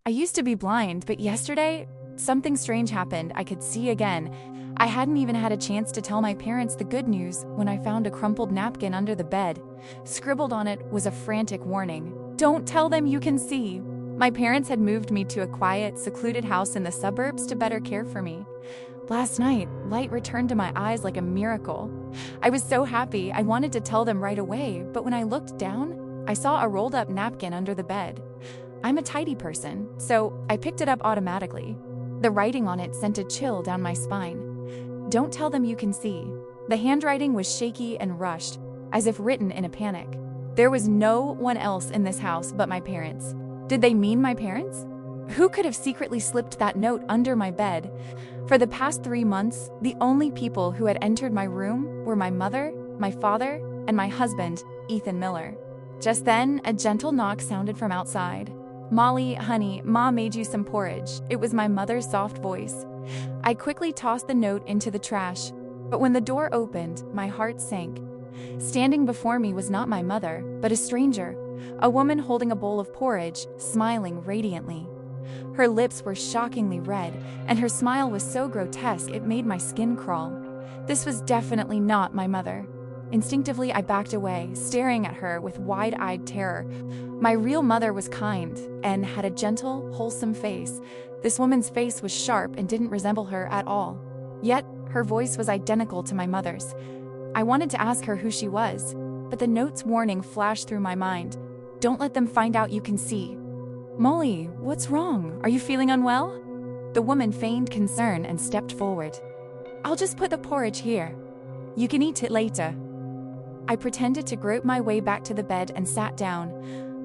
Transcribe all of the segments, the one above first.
I used to be blind, but yesterday, something strange happened. I could see again. I hadn't even had a chance to tell my parents the good news when I found a crumpled napkin under the bed. Scribbled on it was a frantic warning. Don't tell them you can see. My parents had moved me to a quiet, secluded house in the suburbs to better care for me. Last night, light returned to my eyes like a miracle. I was so happy I wanted to tell them right away, but when I looked down, I saw a rolled-up napkin under the bed. I'm a tidy person, so I picked it up automatically. The writing on it sent a chill down my spine. Don't tell them you can see. The handwriting was shaky and rushed, as if written in a panic. There was no one else in this house but my parents. Did they mean my parents? Who could have secretly slipped that note under my bed? For the past 3 months, the only people who had entered my room were my mother, my father, and my husband, Ethan Miller. Just then, a gentle knock sounded from outside. "Molly, honey, Ma made you some porridge." It was my mother's soft voice. I quickly tossed the note into the trash, but when the door opened, my heart sank. Standing before me was not my mother, but a stranger, a woman holding a bowl of porridge, smiling radiantly. Her lips were shockingly red, and her smile was so grotesque it made my skin crawl. This was definitely not my mother. Instinctively, I backed away, staring at her with wide-eyed terror. My real mother was kind and had a gentle, wholesome face. This woman's face was sharp and didn't resemble her at all. Yet, her voice was identical to my mother's. I wanted to ask her who she was, but the note's warning flashed through my mind. Don't let them find out you can see. "Molly, what's wrong? Are you feeling unwell?" The woman feigned concern and stepped forward. "I'll just put the porridge here. You can eat it later." I pretended to grope my way back to the bed and sat down,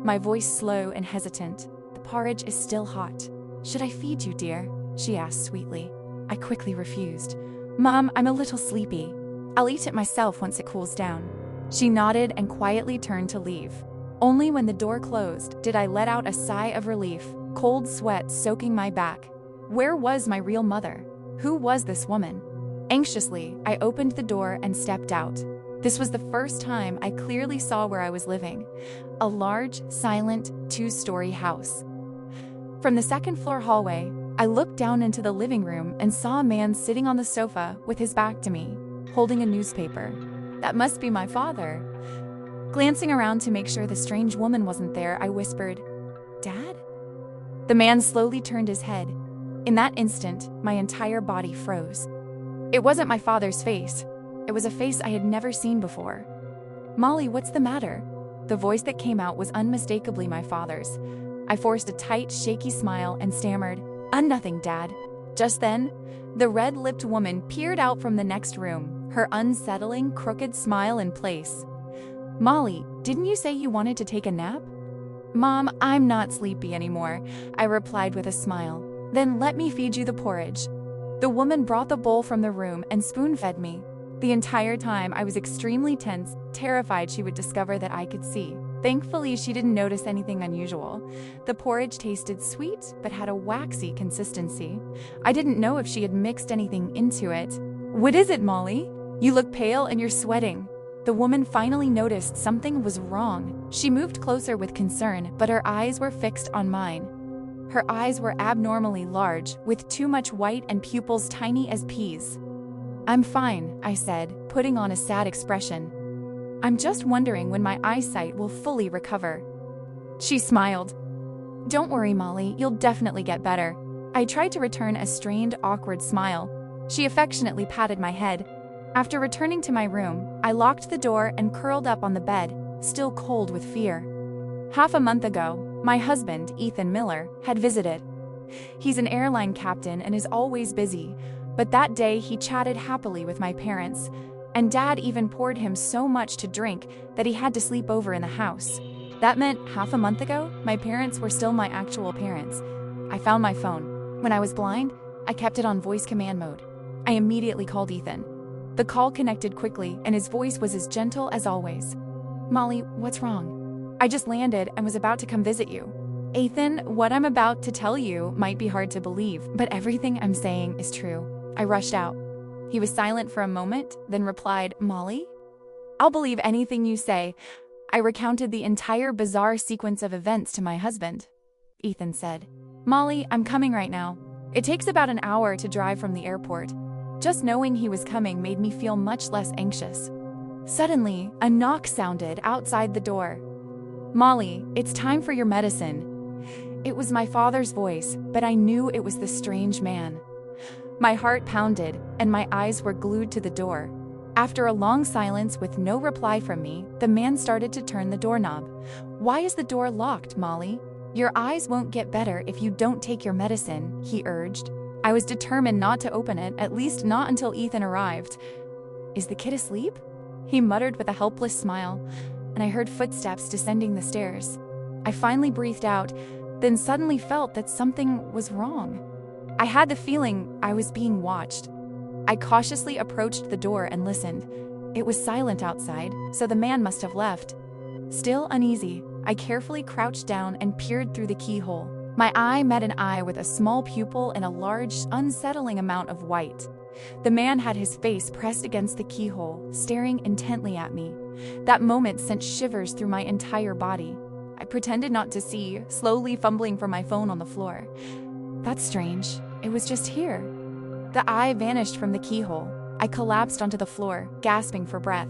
my voice slow and hesitant. "The porridge is still hot. Should I feed you, dear?" she asked sweetly. I quickly refused. "Mom, I'm a little sleepy. I'll eat it myself once it cools down." She nodded and quietly turned to leave. Only when the door closed did I let out a sigh of relief, cold sweat soaking my back. Where was my real mother? Who was this woman? Anxiously, I opened the door and stepped out. This was the first time I clearly saw where I was living. A large, silent, 2-story house. From the second-floor hallway, I looked down into the living room and saw a man sitting on the sofa with his back to me, holding a newspaper. That must be my father. Glancing around to make sure the strange woman wasn't there, I whispered, "Dad?" The man slowly turned his head. In that instant, my entire body froze. It wasn't my father's face. It was a face I had never seen before. "Molly, what's the matter?" The voice that came out was unmistakably my father's. I forced a tight, shaky smile and stammered, Nothing, Dad." Just then, the red-lipped woman peered out from the next room, her unsettling, crooked smile in place. "Molly, didn't you say you wanted to take a nap?" "Mom, I'm not sleepy anymore," I replied with a smile. "Then let me feed you the porridge." The woman brought the bowl from the room and spoon-fed me. The entire time, I was extremely tense, terrified she would discover that I could see. Thankfully, she didn't notice anything unusual. The porridge tasted sweet, but had a waxy consistency. I didn't know if she had mixed anything into it. "What is it, Molly? You look pale and you're sweating." The woman finally noticed something was wrong. She moved closer with concern, but her eyes were fixed on mine. Her eyes were abnormally large, with too much white and pupils tiny as peas. "I'm fine," I said, putting on a sad expression. "I'm just wondering when my eyesight will fully recover." She smiled. "Don't worry, Molly, you'll definitely get better." I tried to return a strained, awkward smile. She affectionately patted my head. After returning to my room, I locked the door and curled up on the bed, still cold with fear. Half a month ago, my husband, Ethan Miller, had visited. He's an airline captain and is always busy, but that day he chatted happily with my parents, and Dad even poured him so much to drink that he had to sleep over in the house. That meant half a month ago, my parents were still my actual parents. I found my phone. When I was blind, I kept it on voice command mode. I immediately called Ethan. The call connected quickly, and his voice was as gentle as always. "Molly, what's wrong?" "I just landed and was about to come visit you." "Ethan, what I'm about to tell you might be hard to believe, but everything I'm saying is true." I rushed out. He was silent for a moment, then replied, "Molly? I'll believe anything you say." I recounted the entire bizarre sequence of events to my husband. Ethan said, "Molly, I'm coming right now." It takes about an hour to drive from the airport. Just knowing he was coming made me feel much less anxious. Suddenly, a knock sounded outside the door. "Molly, it's time for your medicine." It was my father's voice, but I knew it was the strange man. My heart pounded, and my eyes were glued to the door. After a long silence with no reply from me, the man started to turn the doorknob. "Why is the door locked, Molly? Your eyes won't get better if you don't take your medicine," he urged. I was determined not to open it, at least not until Ethan arrived. "Is the kid asleep?" he muttered with a helpless smile, and I heard footsteps descending the stairs. I finally breathed out, then suddenly felt that something was wrong. I had the feeling I was being watched. I cautiously approached the door and listened. It was silent outside, so the man must have left. Still uneasy, I carefully crouched down and peered through the keyhole. My eye met an eye with a small pupil and a large, unsettling amount of white. The man had his face pressed against the keyhole, staring intently at me. That moment sent shivers through my entire body. I pretended not to see, slowly fumbling for my phone on the floor. That's strange. It was just here. The eye vanished from the keyhole. I collapsed onto the floor, gasping for breath.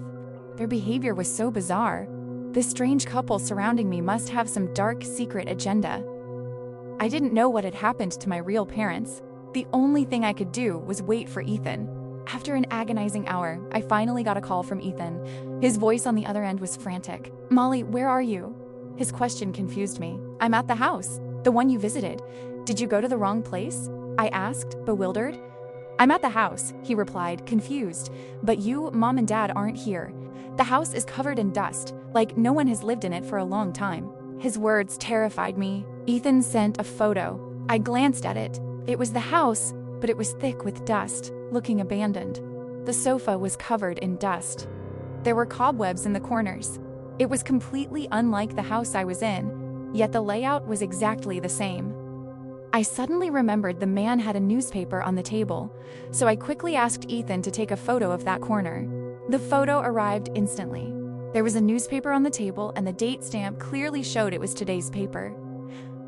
Their behavior was so bizarre. This strange couple surrounding me must have some dark, secret agenda. I didn't know what had happened to my real parents. The only thing I could do was wait for Ethan. After an agonizing hour, I finally got a call from Ethan. His voice on the other end was frantic. "Molly, where are you?" His question confused me. "I'm at the house, the one you visited. Did you go to the wrong place?" I asked, bewildered. "I'm at the house," he replied, confused. "But you, Mom and Dad aren't here. The house is covered in dust, like no one has lived in it for a long time." His words terrified me. Ethan sent a photo. I glanced at it. It was the house, but it was thick with dust, looking abandoned. The sofa was covered in dust. There were cobwebs in the corners. It was completely unlike the house I was in, yet the layout was exactly the same. I suddenly remembered the man had a newspaper on the table, so I quickly asked Ethan to take a photo of that corner. The photo arrived instantly. There was a newspaper on the table, and the date stamp clearly showed it was today's paper.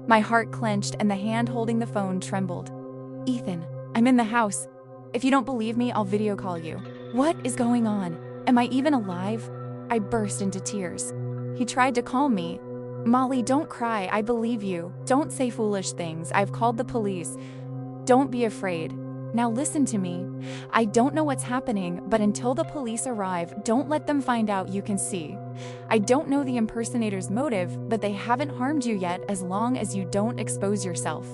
My heart clenched and the hand holding the phone trembled. "Ethan, I'm in the house. If you don't believe me, I'll video call you." "What is going on? Am I even alive?" I burst into tears. He tried to calm me. "Molly, don't cry. I believe you. Don't say foolish things. I've called the police. Don't be afraid. Now listen to me. I don't know what's happening, but until the police arrive, don't let them find out you can see. I don't know the impersonator's motive, but they haven't harmed you yet as long as you don't expose yourself.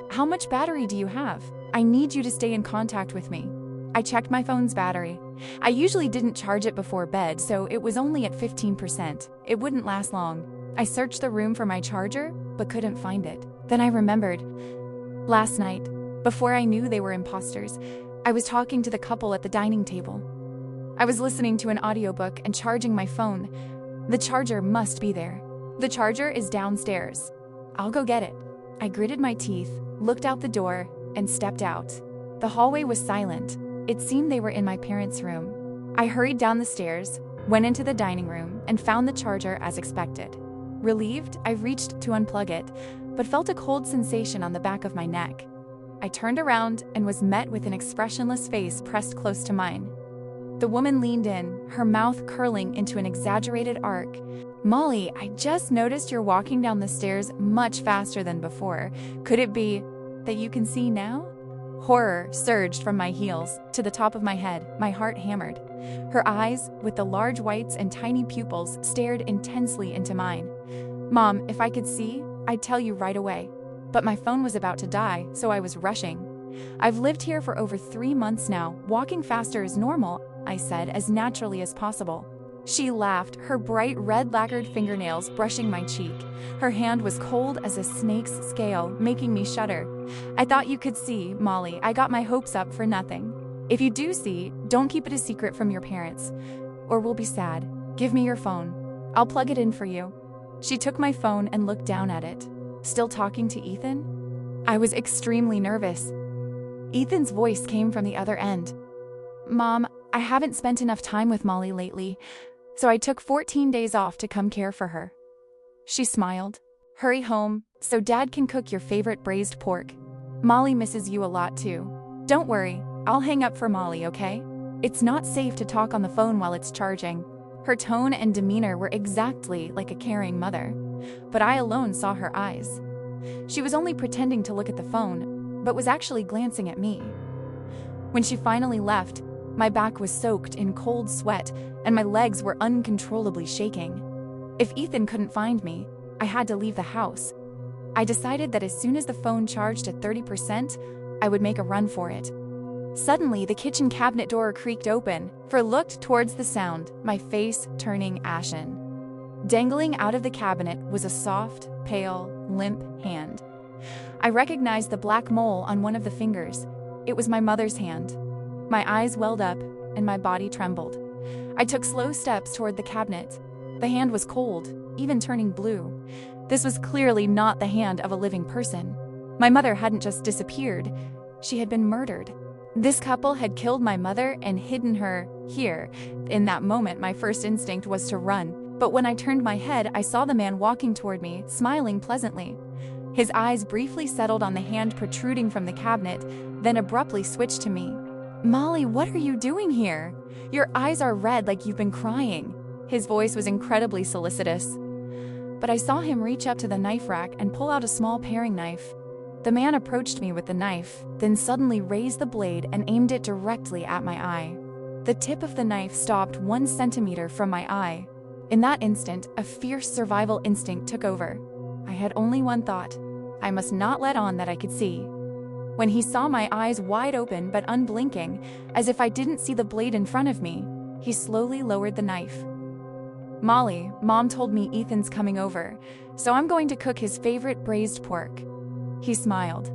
How much battery do you have? I need you to stay in contact with me." I checked my phone's battery. I usually didn't charge it before bed, so it was only at 15%. It wouldn't last long. I searched the room for my charger, but couldn't find it. Then I remembered. Last night, before I knew they were imposters, I was talking to the couple at the dining table. I was listening to an audiobook and charging my phone. The charger must be there. "The charger is downstairs. I'll go get it." I gritted my teeth, looked out the door, and stepped out. The hallway was silent. It seemed they were in my parents' room. I hurried down the stairs, went into the dining room, and found the charger as expected. Relieved, I reached to unplug it, but felt a cold sensation on the back of my neck. I turned around and was met with an expressionless face pressed close to mine. The woman leaned in, her mouth curling into an exaggerated arc. "Molly, I just noticed you're walking down the stairs much faster than before. Could it be that you can see now?" Horror surged from my heels to the top of my head, my heart hammered. Her eyes, with the large whites and tiny pupils, stared intensely into mine. "Mom, if I could see, I'd tell you right away. But my phone was about to die, so I was rushing. I've lived here for over 3 months now. Walking faster is normal," I said as naturally as possible. She laughed, her bright red lacquered fingernails brushing my cheek. Her hand was cold as a snake's scale, making me shudder. "I thought you could see, Molly. I got my hopes up for nothing. If you do see, don't keep it a secret from your parents, or we'll be sad. Give me your phone. I'll plug it in for you." She took my phone and looked down at it. Still talking to Ethan? I was extremely nervous. Ethan's voice came from the other end. "Mom, I haven't spent enough time with Molly lately, so I took 14 days off to come care for her." She smiled. Hurry home so Dad can cook your favorite braised pork. Molly misses you a lot too. Don't worry, I'll hang up for Molly, okay? It's not safe to talk on the phone while it's charging. Her tone and demeanor were exactly like a caring mother, but I alone saw her eyes. She was only pretending to look at the phone, but was actually glancing at me. When she finally left, my back was soaked in cold sweat and my legs were uncontrollably shaking. If Ethan couldn't find me, I had to leave the house. I decided that as soon as the phone charged at 30%, I would make a run for it. Suddenly, the kitchen cabinet door creaked open, for looked towards the sound, my face turning ashen. Dangling out of the cabinet was a soft, pale, limp hand. I recognized the black mole on one of the fingers. It was my mother's hand. My eyes welled up, and my body trembled. I took slow steps toward the cabinet. The hand was cold, even turning blue. This was clearly not the hand of a living person. My mother hadn't just disappeared. She had been murdered. This couple had killed my mother and hidden her here. In that moment, my first instinct was to run. But when I turned my head, I saw the man walking toward me, smiling pleasantly. His eyes briefly settled on the hand protruding from the cabinet, then abruptly switched to me. "Molly, what are you doing here? Your eyes are red like you've been crying." His voice was incredibly solicitous. But I saw him reach up to the knife rack and pull out a small paring knife. The man approached me with the knife, then suddenly raised the blade and aimed it directly at my eye. The tip of the knife stopped 1 centimeter from my eye. In that instant, a fierce survival instinct took over. I had only one thought: I must not let on that I could see. When he saw my eyes wide open but unblinking, as if I didn't see the blade in front of me, he slowly lowered the knife. "Molly, Mom told me Ethan's coming over, so I'm going to cook his favorite braised pork." He smiled,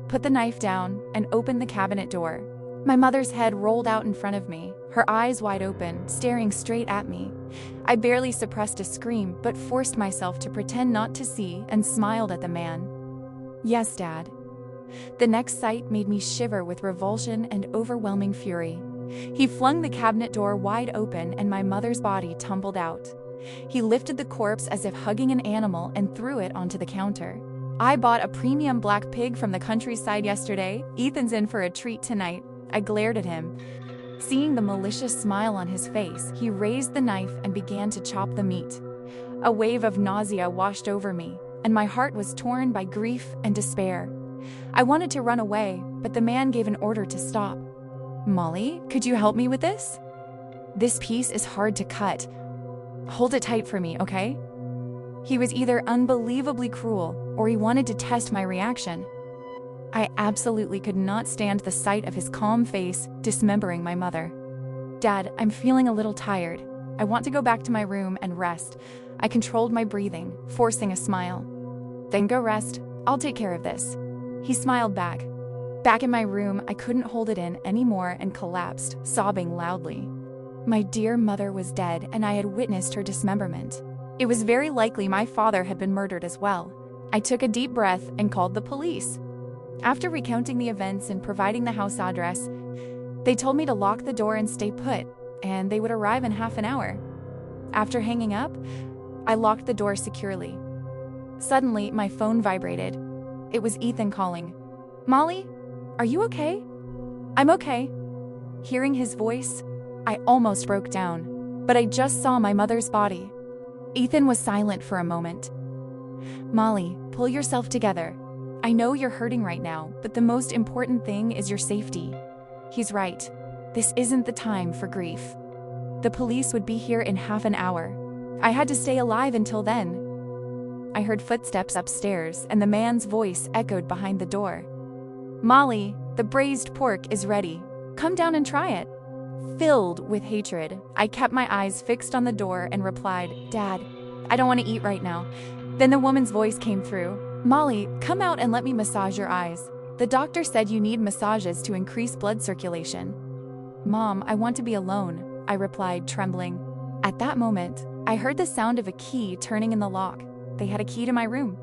put the knife down, and opened the cabinet door. My mother's head rolled out in front of me, her eyes wide open, staring straight at me. I barely suppressed a scream, but forced myself to pretend not to see and smiled at the man. "Yes, Dad." The next sight made me shiver with revulsion and overwhelming fury. He flung the cabinet door wide open and my mother's body tumbled out. He lifted the corpse as if hugging an animal and threw it onto the counter. "I bought a premium black pig from the countryside yesterday. Ethan's in for a treat tonight." I glared at him. Seeing the malicious smile on his face, he raised the knife and began to chop the meat. A wave of nausea washed over me, and my heart was torn by grief and despair. I wanted to run away, but the man gave an order to stop. "Molly, could you help me with this? This piece is hard to cut. Hold it tight for me, okay?" He was either unbelievably cruel, or he wanted to test my reaction. I absolutely could not stand the sight of his calm face dismembering my mother. "Dad, I'm feeling a little tired. I want to go back to my room and rest." I controlled my breathing, forcing a smile. "Then go rest. I'll take care of this." He smiled back. Back in my room, I couldn't hold it in anymore and collapsed, sobbing loudly. My dear mother was dead, and I had witnessed her dismemberment. It was very likely my father had been murdered as well. I took a deep breath and called the police. After recounting the events and providing the house address, they told me to lock the door and stay put, and they would arrive in half an hour. After hanging up, I locked the door securely. Suddenly, my phone vibrated. It was Ethan calling. "Molly, are you okay?" "I'm okay." Hearing his voice, I almost broke down, but I just saw my mother's body. Ethan was silent for a moment. "Molly, pull yourself together. I know you're hurting right now, but the most important thing is your safety." He's right. This isn't the time for grief. The police would be here in half an hour. I had to stay alive until then. I heard footsteps upstairs, and the man's voice echoed behind the door. "Molly, the braised pork is ready. Come down and try it." Filled with hatred, I kept my eyes fixed on the door and replied, "Dad, I don't want to eat right now." Then the woman's voice came through. "Molly, come out and let me massage your eyes. The doctor said you need massages to increase blood circulation." "Mom, I want to be alone," I replied, trembling. At that moment, I heard the sound of a key turning in the lock. They had a key to my room.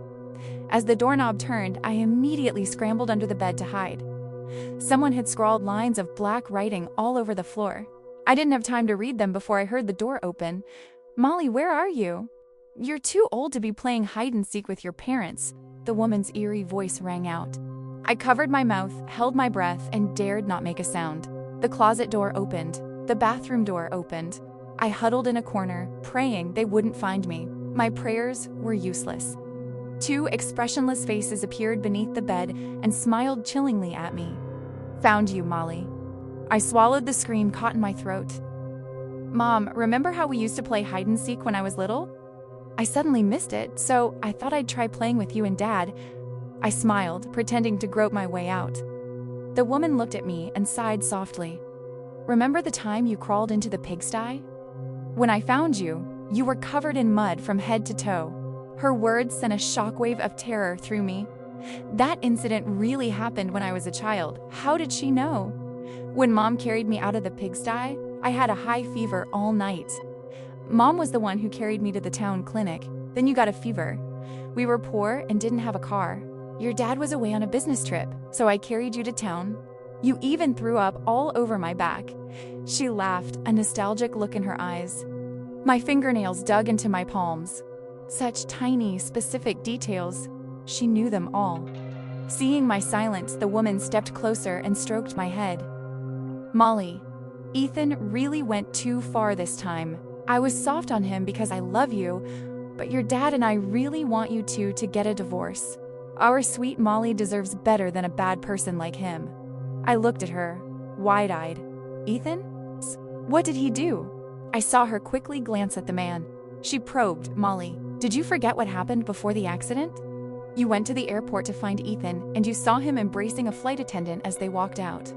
As the doorknob turned, I immediately scrambled under the bed to hide. Someone had scrawled lines of black writing all over the floor. I didn't have time to read them before I heard the door open. "Molly, where are you?" You're too old to be playing hide and seek with your parents, the woman's eerie voice rang out. I covered my mouth, held my breath, and dared not make a sound. The closet door opened. The bathroom door opened. I huddled in a corner, praying they wouldn't find me. My prayers were useless. Two expressionless faces appeared beneath the bed and smiled chillingly at me. Found you, Molly. I swallowed the scream caught in my throat. Mom, remember how we used to play hide and seek when I was little? I suddenly missed it, so I thought I'd try playing with you and Dad. I smiled, pretending to grope my way out. The woman looked at me and sighed softly. Remember the time you crawled into the pigsty? When I found you, you were covered in mud from head to toe. Her words sent a shockwave of terror through me. That incident really happened when I was a child. How did she know? When Mom carried me out of the pigsty, I had a high fever all night. Mom was the one who carried me to the town clinic. Then you got a fever. We were poor and didn't have a car. Your dad was away on a business trip, so I carried you to town. You even threw up all over my back. She laughed, a nostalgic look in her eyes. My fingernails dug into my palms. Such tiny, specific details. She knew them all. Seeing my silence, the woman stepped closer and stroked my head. Molly, Ethan really went too far this time. I was soft on him because I love you, but your dad and I really want you two to get a divorce. Our sweet Molly deserves better than a bad person like him. I looked at her, wide-eyed. Ethan? What did he do? I saw her quickly glance at the man. She probed, Molly, did you forget what happened before the accident? You went to the airport to find Ethan, and you saw him embracing a flight attendant as they walked out.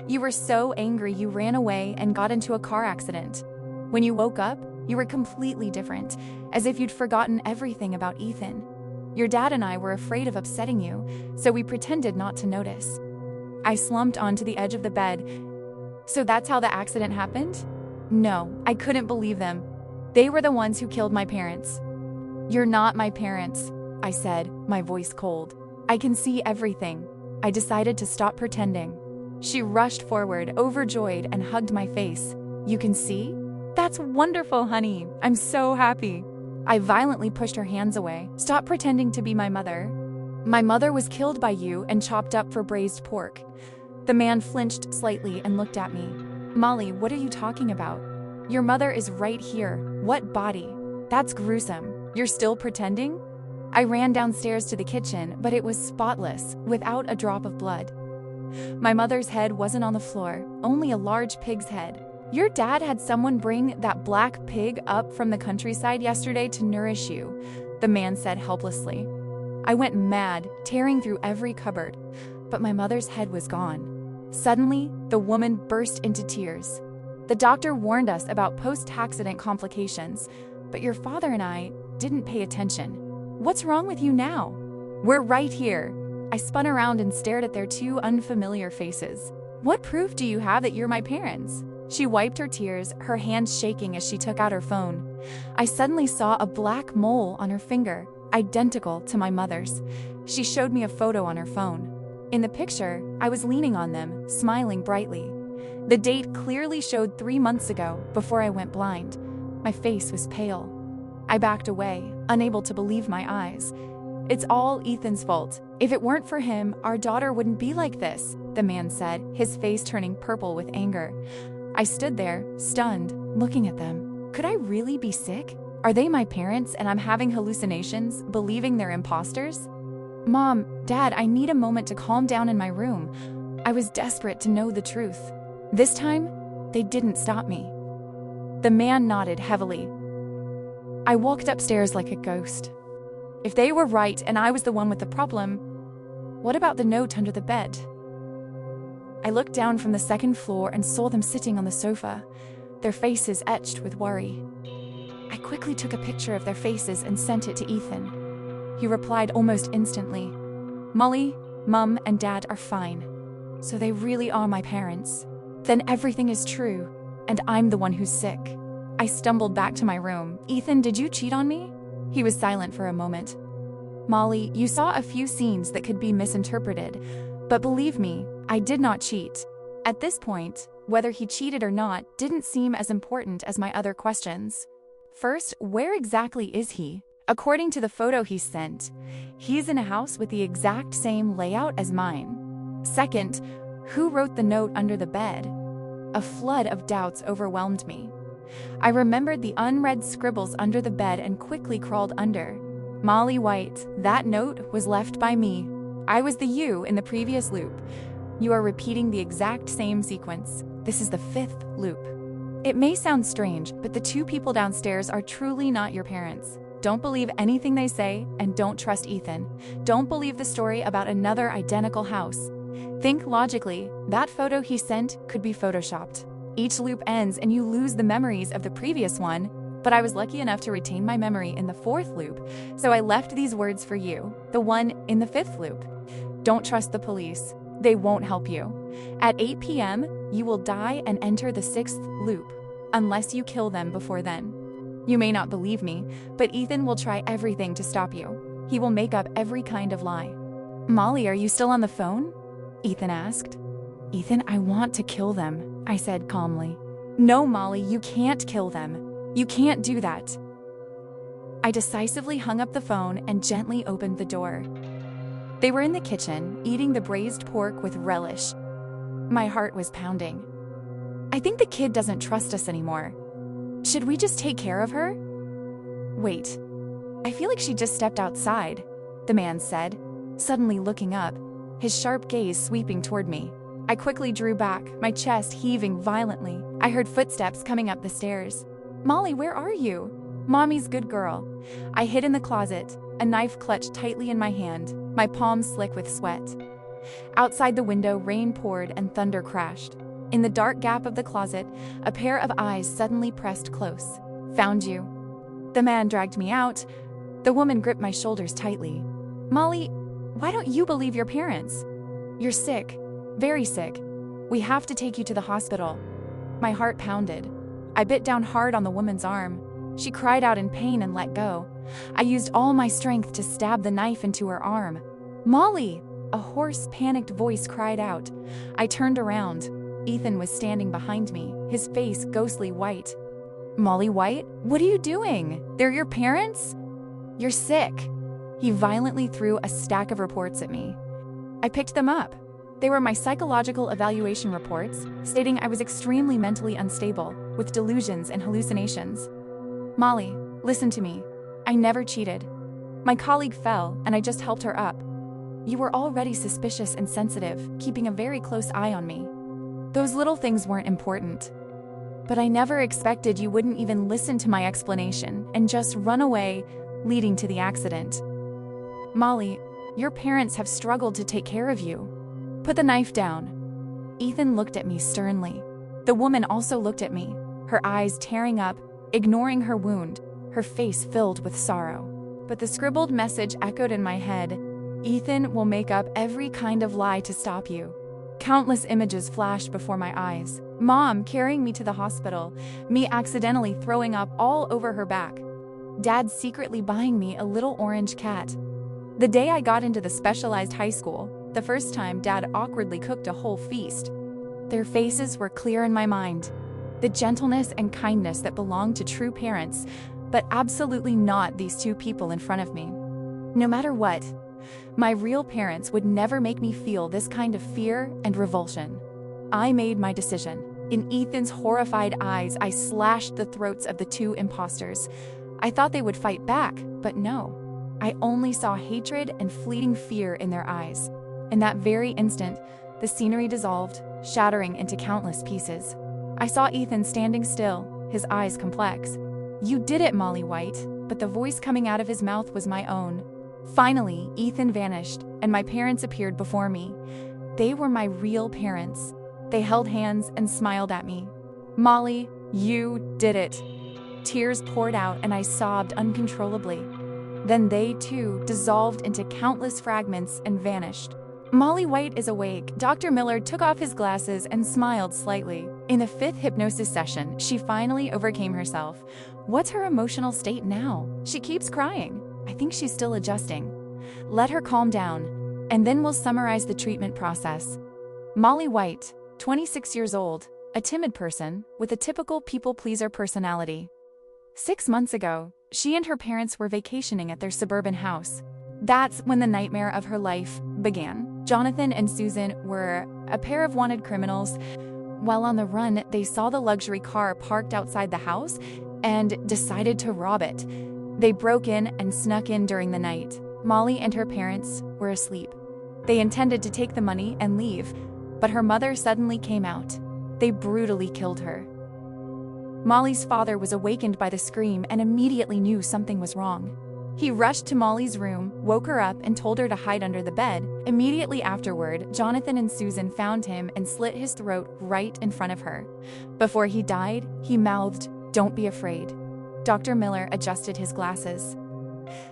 You were so angry you ran away and got into a car accident. When you woke up, you were completely different, as if you'd forgotten everything about Ethan. Your dad and I were afraid of upsetting you, so we pretended not to notice. I slumped onto the edge of the bed. So that's how the accident happened? No, I couldn't believe them. They were the ones who killed my parents. You're not my parents, I said, my voice cold. I can see everything. I decided to stop pretending. She rushed forward, overjoyed, and hugged my face. You can see? That's wonderful, honey. I'm so happy. I violently pushed her hands away. Stop pretending to be my mother. My mother was killed by you and chopped up for braised pork. The man flinched slightly and looked at me. Molly, what are you talking about? Your mother is right here. What body? That's gruesome. You're still pretending? I ran downstairs to the kitchen, but it was spotless, without a drop of blood. My mother's head wasn't on the floor, only a large pig's head. Your dad had someone bring that black pig up from the countryside yesterday to nourish you, the man said helplessly. I went mad, tearing through every cupboard, but my mother's head was gone. Suddenly, the woman burst into tears. The doctor warned us about post-accident complications, but your father and I didn't pay attention. What's wrong with you now? We're right here. I spun around and stared at their two unfamiliar faces. What proof do you have that you're my parents? She wiped her tears, her hands shaking as she took out her phone. I suddenly saw a black mole on her finger, identical to my mother's. She showed me a photo on her phone. In the picture, I was leaning on them, smiling brightly. The date clearly showed 3 months ago, before I went blind. My face was pale. I backed away, unable to believe my eyes. It's all Ethan's fault. If it weren't for him, our daughter wouldn't be like this, the man said, his face turning purple with anger. I stood there, stunned, looking at them. Could I really be sick? Are they my parents and I'm having hallucinations, believing they're imposters? Mom, Dad, I need a moment to calm down in my room. I was desperate to know the truth. This time, they didn't stop me. The man nodded heavily. I walked upstairs like a ghost. If they were right and I was the one with the problem, what about the note under the bed? I looked down from the second floor and saw them sitting on the sofa, their faces etched with worry. I quickly took a picture of their faces and sent it to Ethan. He replied almost instantly. Molly, Mum, and Dad are fine. So they really are my parents. Then everything is true, and I'm the one who's sick. I stumbled back to my room. Ethan, did you cheat on me? He was silent for a moment. Molly, you saw a few scenes that could be misinterpreted, but believe me, I did not cheat. At this point, whether he cheated or not didn't seem as important as my other questions. First, where exactly is he? According to the photo he sent, he's in a house with the exact same layout as mine. Second, who wrote the note under the bed? A flood of doubts overwhelmed me. I remembered the unread scribbles under the bed and quickly crawled under. Molly White, that note was left by me. I was the you in the previous loop. You are repeating the exact same sequence. This is the 5th loop. It may sound strange, but the 2 people downstairs are truly not your parents. Don't believe anything they say, and don't trust Ethan. Don't believe the story about another identical house. Think logically, that photo he sent could be photoshopped. Each loop ends and you lose the memories of the previous one, but I was lucky enough to retain my memory in the 4th loop, so I left these words for you, the one in the 5th loop. Don't trust the police. They won't help you. At 8 p.m., you will die and enter the 6th loop, unless you kill them before then. You may not believe me, but Ethan will try everything to stop you. He will make up every kind of lie. Molly, are you still on the phone? Ethan asked. Ethan, I want to kill them, I said calmly. No, Molly, you can't kill them. You can't do that. I decisively hung up the phone and gently opened the door. They were in the kitchen, eating the braised pork with relish. My heart was pounding. I think the kid doesn't trust us anymore. Should we just take care of her? Wait, I feel like she just stepped outside, the man said, suddenly looking up, his sharp gaze sweeping toward me. I quickly drew back, my chest heaving violently. I heard footsteps coming up the stairs. Molly, where are you? Mommy's good girl. I hid in the closet, a knife clutched tightly in my hand, my palms slick with sweat. Outside the window, rain poured and thunder crashed. In the dark gap of the closet, a pair of eyes suddenly pressed close. Found you. The man dragged me out. The woman gripped my shoulders tightly. Molly, why don't you believe your parents? You're sick, very sick. We have to take you to the hospital. My heart pounded. I bit down hard on the woman's arm. She cried out in pain and let go. I used all my strength to stab the knife into her arm. Molly! A hoarse, panicked voice cried out. I turned around. Ethan was standing behind me, his face ghostly white. Molly White, what are you doing? They're your parents? You're sick. He violently threw a stack of reports at me. I picked them up. They were my psychological evaluation reports, stating I was extremely mentally unstable, with delusions and hallucinations. Molly, listen to me. I never cheated. My colleague fell, and I just helped her up. You were already suspicious and sensitive, keeping a very close eye on me. Those little things weren't important. But I never expected you wouldn't even listen to my explanation and just run away, leading to the accident. Molly, your parents have struggled to take care of you. Put the knife down. Ethan looked at me sternly. The woman also looked at me, her eyes tearing up, ignoring her wound, her face filled with sorrow. But the scribbled message echoed in my head. Ethan will make up every kind of lie to stop you. Countless images flashed before my eyes. Mom carrying me to the hospital, me accidentally throwing up all over her back. Dad secretly buying me a little orange cat. The day I got into the specialized high school, the first time Dad awkwardly cooked a whole feast. Their faces were clear in my mind. The gentleness and kindness that belong to true parents, but absolutely not these 2 people in front of me. No matter what, my real parents would never make me feel this kind of fear and revulsion. I made my decision. In Ethan's horrified eyes, I slashed the throats of the 2 impostors. I thought they would fight back, but no. I only saw hatred and fleeting fear in their eyes. In that very instant, the scenery dissolved, shattering into countless pieces. I saw Ethan standing still, his eyes complex. You did it, Molly White, but the voice coming out of his mouth was my own. Finally, Ethan vanished, and my parents appeared before me. They were my real parents. They held hands and smiled at me. Molly, you did it. Tears poured out and I sobbed uncontrollably. Then they, too, dissolved into countless fragments and vanished. Molly White is awake. Dr. Miller took off his glasses and smiled slightly. In the 5th hypnosis session, she finally overcame herself. What's her emotional state now? She keeps crying. I think she's still adjusting. Let her calm down, and then we'll summarize the treatment process. Molly White, 26 years old, a timid person with a typical people-pleaser personality. 6 months ago, she and her parents were vacationing at their suburban house. That's when the nightmare of her life began. Jonathan and Susan were a pair of wanted criminals. While on the run, they saw the luxury car parked outside the house and decided to rob it. They broke in and snuck in during the night. Molly and her parents were asleep. They intended to take the money and leave, but her mother suddenly came out. They brutally killed her. Molly's father was awakened by the scream and immediately knew something was wrong. He rushed to Molly's room, woke her up, and told her to hide under the bed. Immediately afterward, Jonathan and Susan found him and slit his throat right in front of her. Before he died, he mouthed, "Don't be afraid." Dr. Miller adjusted his glasses.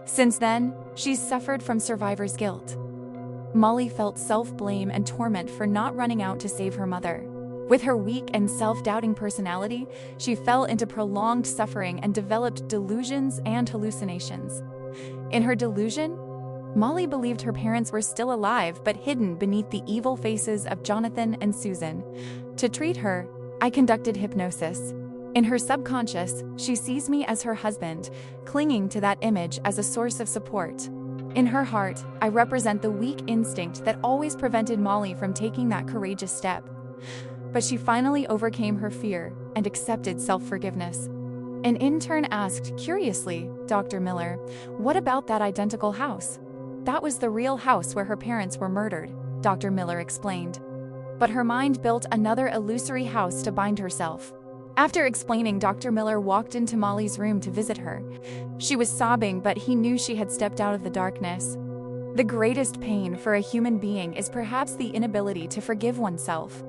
Since then, she's suffered from survivor's guilt. Molly felt self-blame and torment for not running out to save her mother. With her weak and self-doubting personality, she fell into prolonged suffering and developed delusions and hallucinations. In her delusion, Molly believed her parents were still alive but hidden beneath the evil faces of Jonathan and Susan. To treat her, I conducted hypnosis. In her subconscious, she sees me as her husband, clinging to that image as a source of support. In her heart, I represent the weak instinct that always prevented Molly from taking that courageous step. But she finally overcame her fear and accepted self-forgiveness. An intern asked curiously, "Dr. Miller, what about that identical house?" "That was the real house where her parents were murdered," Dr. Miller explained. But her mind built another illusory house to bind herself. After explaining, Dr. Miller walked into Molly's room to visit her. She was sobbing, but he knew she had stepped out of the darkness. The greatest pain for a human being is perhaps the inability to forgive oneself.